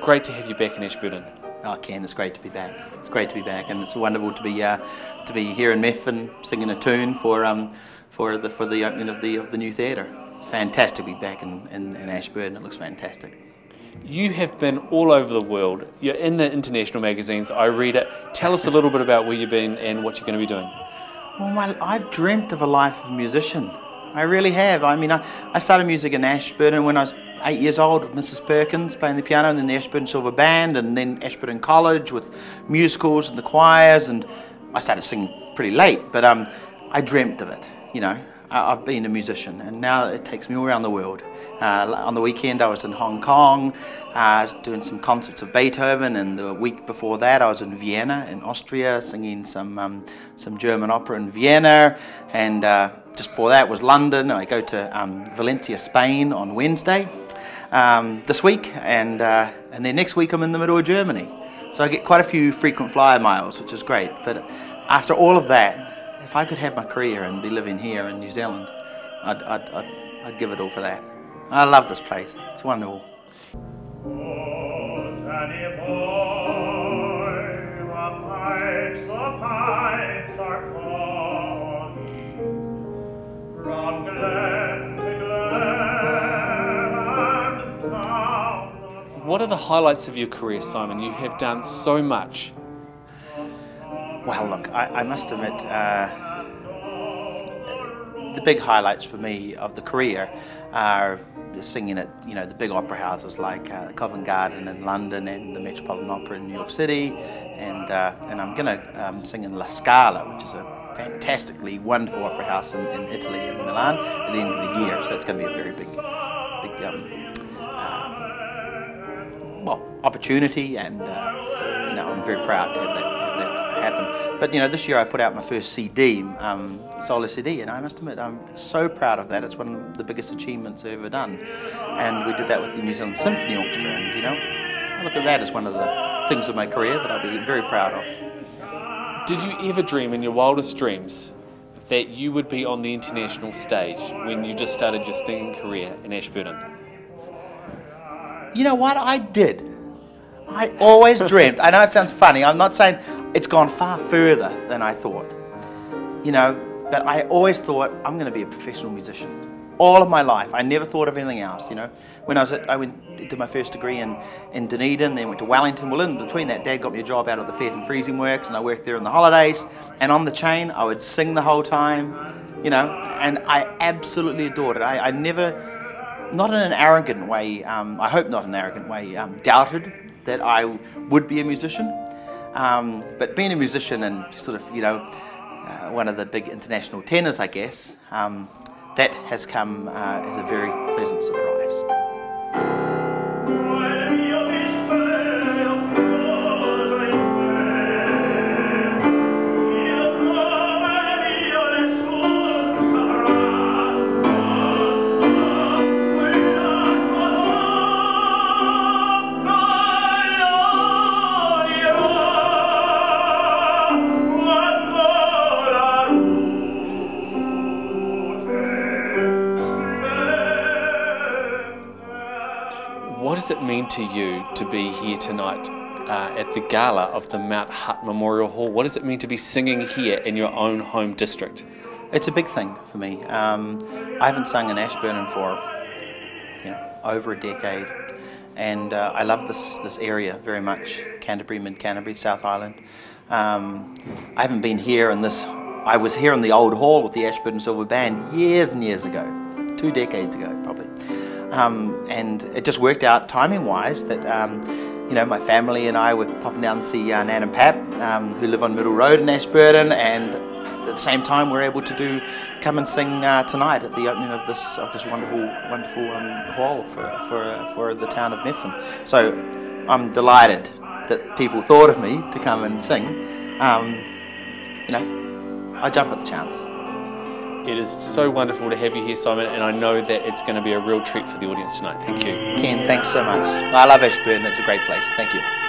Great to have you back in Ashburton. Oh, Ken, it's great to be back. It's great to be back, and it's wonderful to be here in Methven singing a tune for the opening of the new theatre. It's fantastic to be back in Ashburton. It looks fantastic. You have been all over the world. You're in the international magazines. I read it. Tell us a little bit about where you've been and what you're going to be doing. Well, I've dreamt of a life of a musician. I really have. I mean, I started music in Ashburton when I was 8 years old with Mrs. Perkins playing the piano, and then the Ashburton Silver Band, and then Ashburton College with musicals and the choirs, and I started singing pretty late, but I dreamt of it, you know. I've been a musician, and now it takes me all around the world. On the weekend I was in Hong Kong, I was doing some concerts of Beethoven, and the week before that I was in Vienna in Austria singing some German opera in Vienna, and just before that was London. I go to Valencia, Spain on Wednesday this week, and then next week I'm in the middle of Germany. So I get quite a few frequent flyer miles, which is great. But after all of that, if I could have my career and be living here in New Zealand, I'd give it all for that. I love this place. It's wonderful. What are the highlights of your career, Simon? You have done so much. Well, look, I must admit, the big highlights for me of the career are singing at, you know, the big opera houses like Covent Garden in London and the Metropolitan Opera in New York City, and I'm going to sing in La Scala, which is a fantastically wonderful opera house in Italy, in Milan, at the end of the year. So that's going to be a very big well, opportunity, and you know, I'm very proud to have that happen. But you know, this year I put out my first CD, solo CD, and I must admit I'm so proud of that. It's one of the biggest achievements I've ever done, and we did that with the New Zealand Symphony Orchestra, and you know, I look at that as one of the things of my career that I'll be very proud of. Did you ever dream in your wildest dreams that you would be on the international stage when you just started your singing career in Ashburton? You know what? I did. I always dreamt. I know it sounds funny. I'm not saying it's gone far further than I thought. You know, but I always thought I'm going to be a professional musician. All of my life. I never thought of anything else, you know. When I did my first degree in Dunedin, then went to Wellington. Well, in between that, Dad got me a job out at the Fed and Freezing Works, and I worked there in the holidays. And on the chain, I would sing the whole time, you know, and I absolutely adored it. I never, not in an arrogant way, I hope not in an arrogant way, doubted that I would be a musician. But being a musician and sort of, you know, one of the big international tenors, I guess, that has come as a very pleasant surprise. What does it mean to you to be here tonight at the Gala of the Mount Hutt Memorial Hall? What does it mean to be singing here in your own home district? It's a big thing for me. I haven't sung in Ashburton for, you know, over a decade, and I love this area very much. Canterbury, Mid-Canterbury, South Island. I haven't been here in this. I was here in the old hall with the Ashburton Silver Band years and years ago, 2 decades ago probably. And it just worked out timing-wise that you know, my family and I were popping down to see Nan and Pap, who live on Middle Road in Ashburton, and at the same time we're able to come and sing tonight at the opening of this wonderful hall for the town of Methven. So I'm delighted that people thought of me to come and sing, you know, I jump at the chance. It is so wonderful to have you here, Simon, and I know that it's going to be a real treat for the audience tonight. Thank you. Ken, thanks so much. I love Ashburton, it's a great place. Thank you.